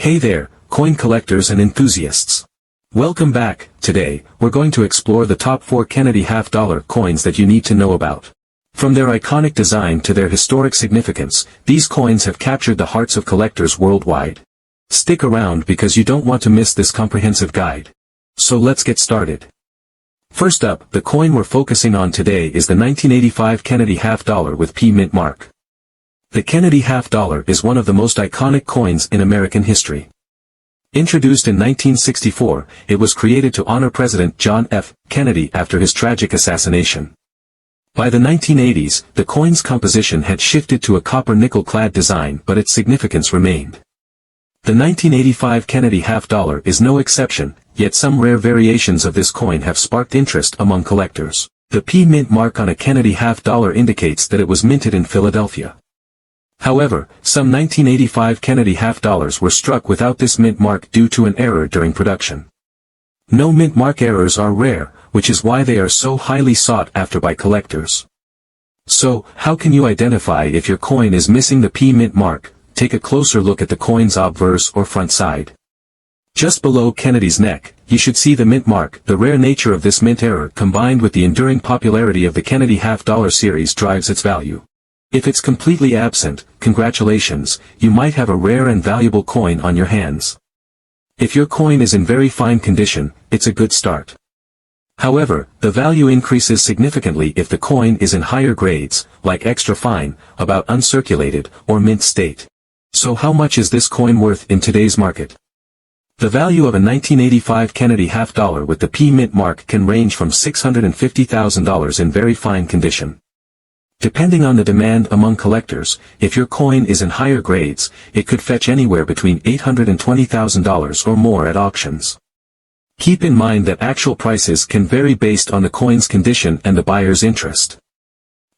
Hey there, coin collectors and enthusiasts. Welcome back. Today, we're going to explore the top 4 Kennedy half-dollar coins that you need to know about. From their iconic design to their historic significance, these coins have captured the hearts of collectors worldwide. Stick around because you don't want to miss this comprehensive guide. So let's get started. First up, the coin we're focusing on today is the 1985 Kennedy half-dollar with P mint mark. The Kennedy half-dollar is one of the most iconic coins in American history. Introduced in 1964, it was created to honor President John F. Kennedy after his tragic assassination. By the 1980s, the coin's composition had shifted to a copper-nickel-clad design, but its significance remained. The 1985 Kennedy half-dollar is no exception, yet some rare variations of this coin have sparked interest among collectors. The P mint mark on a Kennedy half-dollar indicates that it was minted in Philadelphia. However, some 1985 Kennedy half-dollars were struck without this mint mark due to an error during production. No mint mark errors are rare, which is why they are so highly sought after by collectors. So, how can you identify if your coin is missing the P mint mark? Take a closer look at the coin's obverse or front side. Just below Kennedy's neck, you should see the mint mark. The rare nature of this mint error combined with the enduring popularity of the Kennedy half-dollar series drives its value. If it's completely absent, congratulations, you might have a rare and valuable coin on your hands. If your coin is in very fine condition, it's a good start. However, the value increases significantly if the coin is in higher grades, like extra fine, about uncirculated, or mint state. So how much is this coin worth in today's market? The value of a 1985 Kennedy half-dollar with the P mint mark can range from $650,000 in very fine condition. Depending on the demand among collectors, if your coin is in higher grades, it could fetch anywhere between $820,000 or more at auctions. Keep in mind that actual prices can vary based on the coin's condition and the buyer's interest.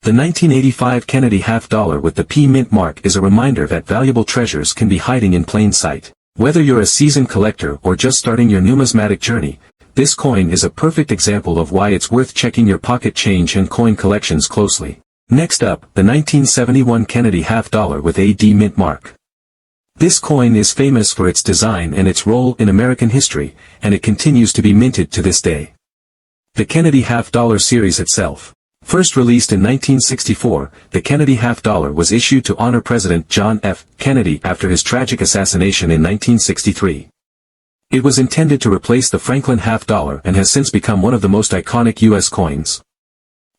The 1985 Kennedy half-dollar with the P mint mark is a reminder that valuable treasures can be hiding in plain sight. Whether you're a seasoned collector or just starting your numismatic journey, this coin is a perfect example of why it's worth checking your pocket change and coin collections closely. Next up, the 1971 Kennedy half-dollar with a D mint mark. This coin is famous for its design and its role in American history, and it continues to be minted to this day. The Kennedy half-dollar series itself. First released in 1964, the Kennedy half-dollar was issued to honor President John F. Kennedy after his tragic assassination in 1963. It was intended to replace the Franklin half-dollar and has since become one of the most iconic U.S. coins.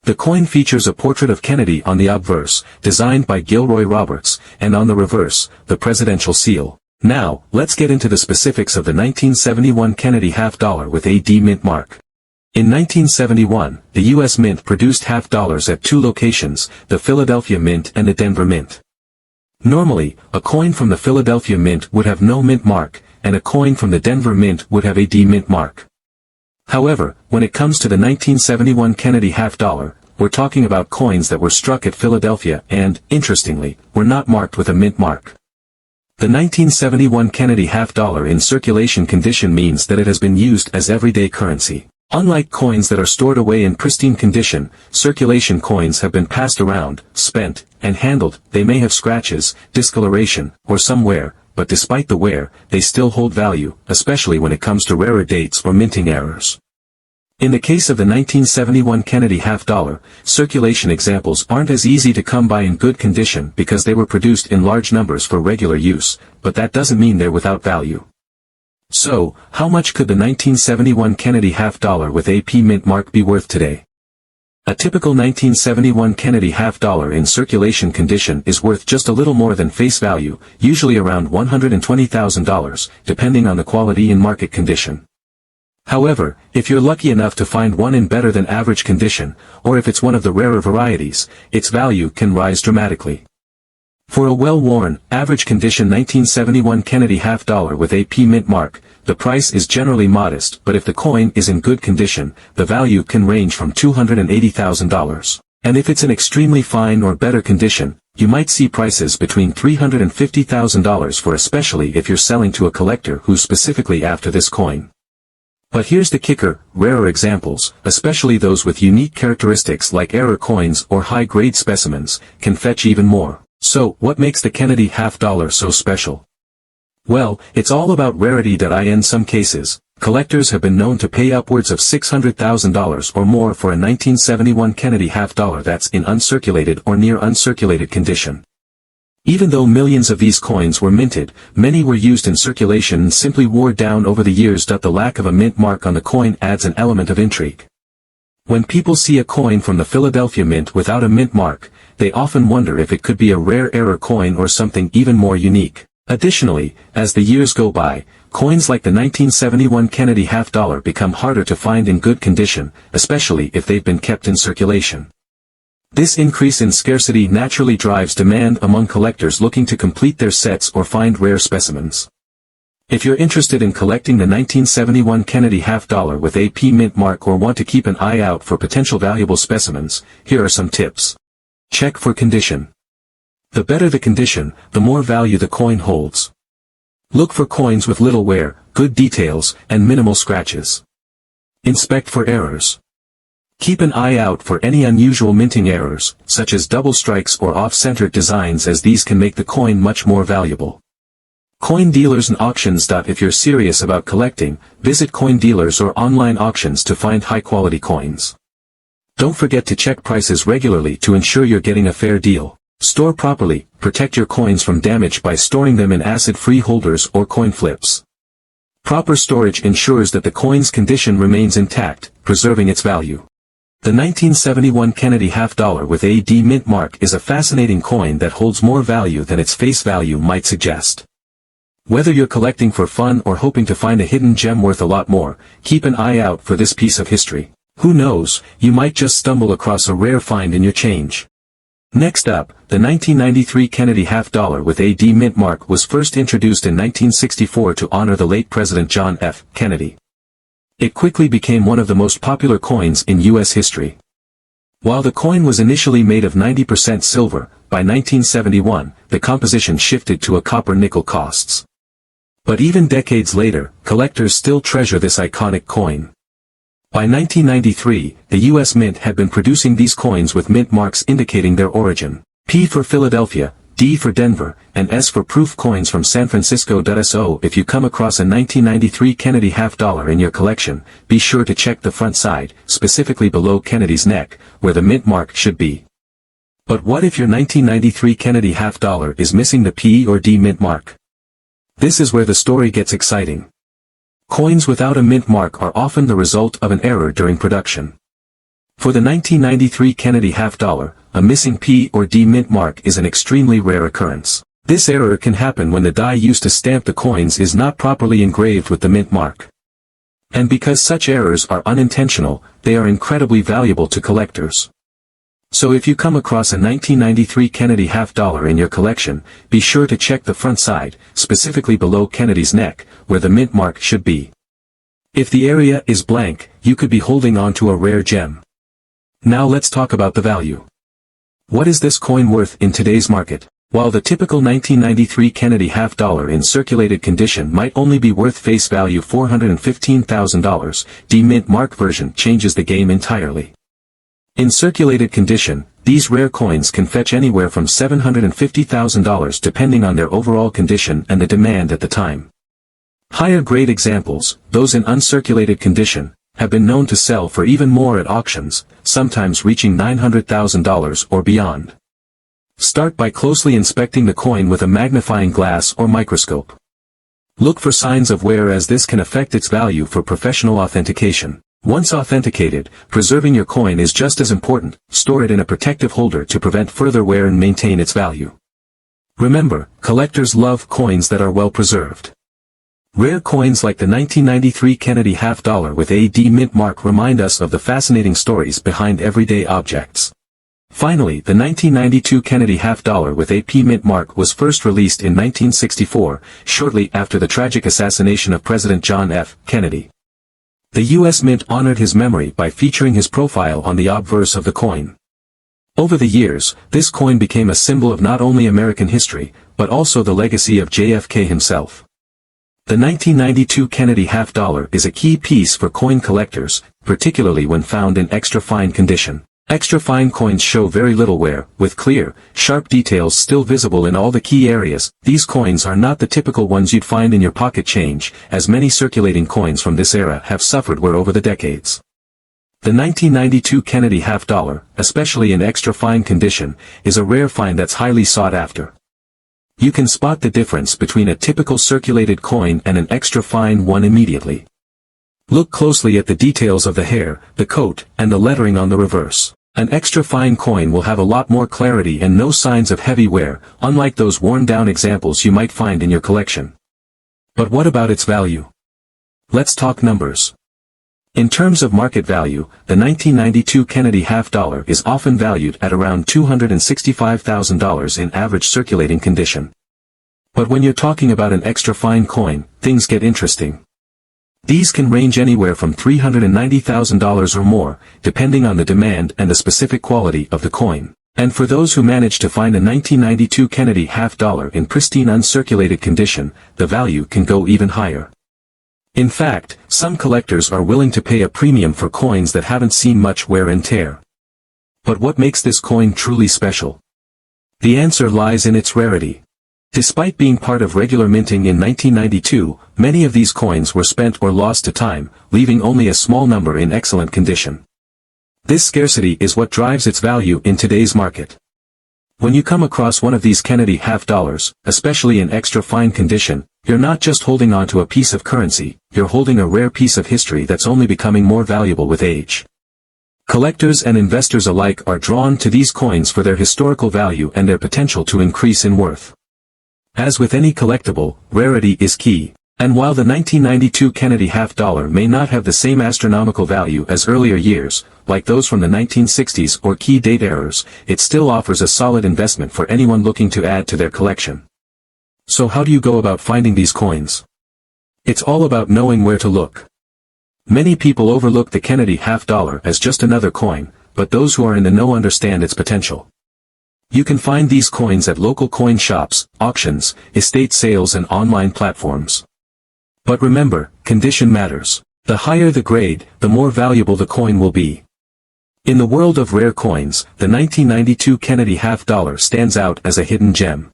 The coin features a portrait of Kennedy on the obverse, designed by Gilroy Roberts, and on the reverse, the presidential seal. Now, let's get into the specifics of the 1971 Kennedy half-dollar with a D mint mark. In 1971, the U.S. Mint produced half-dollars at 2 locations, the Philadelphia Mint and the Denver Mint. Normally, a coin from the Philadelphia Mint would have no mint mark, and a coin from the Denver Mint would have a D mint mark. However, when it comes to the 1971 Kennedy half-dollar, we're talking about coins that were struck at Philadelphia and, interestingly, were not marked with a mint mark. The 1971 Kennedy half-dollar in circulation condition means that it has been used as everyday currency. Unlike coins that are stored away in pristine condition, circulation coins have been passed around, spent, and handled. They may have scratches, discoloration, or some wear, but despite the wear, they still hold value, especially when it comes to rarer dates or minting errors. In the case of the 1971 Kennedy half-dollar, circulation examples aren't as easy to come by in good condition because they were produced in large numbers for regular use, but that doesn't mean they're without value. So, how much could the 1971 Kennedy half-dollar with a P mint mark be worth today? A typical 1971 Kennedy half-dollar in circulation condition is worth just a little more than face value, usually around $120,000, depending on the quality and market condition. However, if you're lucky enough to find one in better than average condition, or if it's one of the rarer varieties, its value can rise dramatically. For a well-worn, average condition 1971 Kennedy half-dollar with a P mint mark, the price is generally modest, but if the coin is in good condition, the value can range from $280,000. And if it's in extremely fine or better condition, you might see prices between $350,000 for, especially if you're selling to a collector who's specifically after this coin. But here's the kicker, rarer examples, especially those with unique characteristics like error coins or high-grade specimens, can fetch even more. So, what makes the Kennedy half-dollar so special? Well, it's all about rarity. In some cases, collectors have been known to pay upwards of $600,000 or more for a 1971 Kennedy half dollar that's in uncirculated or near uncirculated condition. Even though millions of these coins were minted, many were used in circulation and simply wore down over the years. The lack of a mint mark on the coin adds an element of intrigue. When people see a coin from the Philadelphia Mint without a mint mark, they often wonder if it could be a rare error coin or something even more unique. Additionally, as the years go by, coins like the 1971 Kennedy half dollar become harder to find in good condition, especially if they've been kept in circulation. This increase in scarcity naturally drives demand among collectors looking to complete their sets or find rare specimens. If you're interested in collecting the 1971 Kennedy half dollar with AP mint mark or want to keep an eye out for potential valuable specimens, here are some tips. Check for condition. The better the condition, the more value the coin holds. Look for coins with little wear, good details, and minimal scratches. Inspect for errors. Keep an eye out for any unusual minting errors, such as double strikes or off-centered designs, as these can make the coin much more valuable. Coin dealers and auctions. If you're serious about collecting, visit coin dealers or online auctions to find high-quality coins. Don't forget to check prices regularly to ensure you're getting a fair deal. Store properly. Protect your coins from damage by storing them in acid-free holders or coin flips. Proper storage ensures that the coin's condition remains intact, preserving its value. The 1971 Kennedy half dollar with AD mint mark is a fascinating coin that holds more value than its face value might suggest. Whether you're collecting for fun or hoping to find a hidden gem worth a lot more, keep an eye out for this piece of history. Who knows, you might just stumble across a rare find in your change. Next up, the 1993 Kennedy half dollar with AD mint mark was first introduced in 1964 to honor the late President John F. Kennedy. It quickly became one of the most popular coins in U.S. history. While the coin was initially made of 90% silver, by 1971, the composition shifted to a copper-nickel costs. But even decades later, collectors still treasure this iconic coin. By 1993, the U.S. Mint had been producing these coins with mint marks indicating their origin. P for Philadelphia, D for Denver, and S for proof coins from San Francisco. So if you come across a 1993 Kennedy half dollar in your collection, be sure to check the front side, specifically below Kennedy's neck, where the mint mark should be. But what if your 1993 Kennedy half dollar is missing the P or D mint mark? This is where the story gets exciting. Coins without a mint mark are often the result of an error during production. For the 1993 Kennedy half dollar, a missing P or D mint mark is an extremely rare occurrence. This error can happen when the die used to stamp the coins is not properly engraved with the mint mark. And because such errors are unintentional, they are incredibly valuable to collectors. So if you come across a 1993 Kennedy half dollar in your collection, be sure to check the front side, specifically below Kennedy's neck, where the mint mark should be. If the area is blank, you could be holding on to a rare gem. Now let's talk about the value. What is this coin worth in today's market? While the typical 1993 Kennedy half dollar in circulated condition might only be worth face value $415,000, the mint mark version changes the game entirely. In circulated condition, these rare coins can fetch anywhere from $750,000 depending on their overall condition and the demand at the time. Higher grade examples, those in uncirculated condition, have been known to sell for even more at auctions, sometimes reaching $900,000 or beyond. Start by closely inspecting the coin with a magnifying glass or microscope. Look for signs of wear, as this can affect its value for professional authentication. Once authenticated, preserving your coin is just as important. Store it in a protective holder to prevent further wear and maintain its value. Remember, collectors love coins that are well preserved. Rare coins like the 1993 Kennedy half dollar with AD mint mark remind us of the fascinating stories behind everyday objects. Finally, the 1992 Kennedy half dollar with AP mint mark was first released in 1964, shortly after the tragic assassination of President John F. Kennedy. The U.S. Mint honored his memory by featuring his profile on the obverse of the coin. Over the years, this coin became a symbol of not only American history, but also the legacy of JFK himself. The 1992 Kennedy half dollar is a key piece for coin collectors, particularly when found in extra fine condition. Extra fine coins show very little wear, with clear, sharp details still visible in all the key areas. These coins are not the typical ones you'd find in your pocket change, as many circulating coins from this era have suffered wear over the decades. The 1992 Kennedy half dollar, especially in extra fine condition, is a rare find that's highly sought after. You can spot the difference between a typical circulated coin and an extra fine one immediately. Look closely at the details of the hair, the coat, and the lettering on the reverse. An extra fine coin will have a lot more clarity and no signs of heavy wear, unlike those worn-down examples you might find in your collection. But what about its value? Let's talk numbers. In terms of market value, the 1992 Kennedy half dollar is often valued at around $265,000 in average circulating condition. But when you're talking about an extra fine coin, things get interesting. These can range anywhere from $390,000 or more, depending on the demand and the specific quality of the coin. And for those who manage to find a 1992 Kennedy half dollar in pristine uncirculated condition, the value can go even higher. In fact, some collectors are willing to pay a premium for coins that haven't seen much wear and tear. But what makes this coin truly special? The answer lies in its rarity. Despite being part of regular minting in 1992, many of these coins were spent or lost to time, leaving only a small number in excellent condition. This scarcity is what drives its value in today's market. When you come across one of these Kennedy half dollars, especially in extra fine condition, you're not just holding on to a piece of currency, you're holding a rare piece of history that's only becoming more valuable with age. Collectors and investors alike are drawn to these coins for their historical value and their potential to increase in worth. As with any collectible, rarity is key, and while the 1992 Kennedy half dollar may not have the same astronomical value as earlier years, like those from the 1960s or key date errors, it still offers a solid investment for anyone looking to add to their collection. So how do you go about finding these coins? It's all about knowing where to look. Many people overlook the Kennedy half dollar as just another coin, but those who are in the know understand its potential. You can find these coins at local coin shops, auctions, estate sales and online platforms. But remember, condition matters. The higher the grade, the more valuable the coin will be. In the world of rare coins, the 1992 Kennedy half dollar stands out as a hidden gem.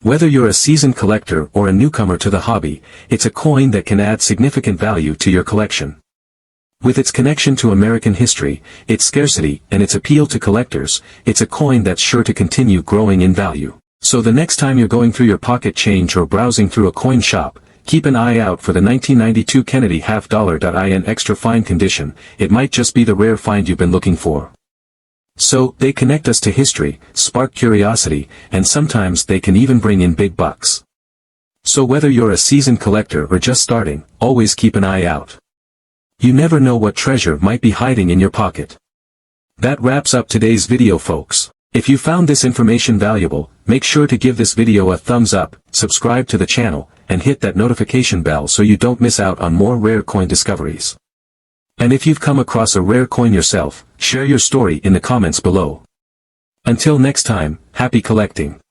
Whether you're a seasoned collector or a newcomer to the hobby, it's a coin that can add significant value to your collection. With its connection to American history, its scarcity, and its appeal to collectors, it's a coin that's sure to continue growing in value. So the next time you're going through your pocket change or browsing through a coin shop, keep an eye out for the 1992 Kennedy half dollar in extra fine condition. It might just be the rare find you've been looking for. So, they connect us to history, spark curiosity, and sometimes they can even bring in big bucks. So whether you're a seasoned collector or just starting, always keep an eye out. You never know what treasure might be hiding in your pocket. That wraps up today's video, folks. If you found this information valuable, make sure to give this video a thumbs up, subscribe to the channel, and hit that notification bell so you don't miss out on more rare coin discoveries. And if you've come across a rare coin yourself, share your story in the comments below. Until next time, happy collecting.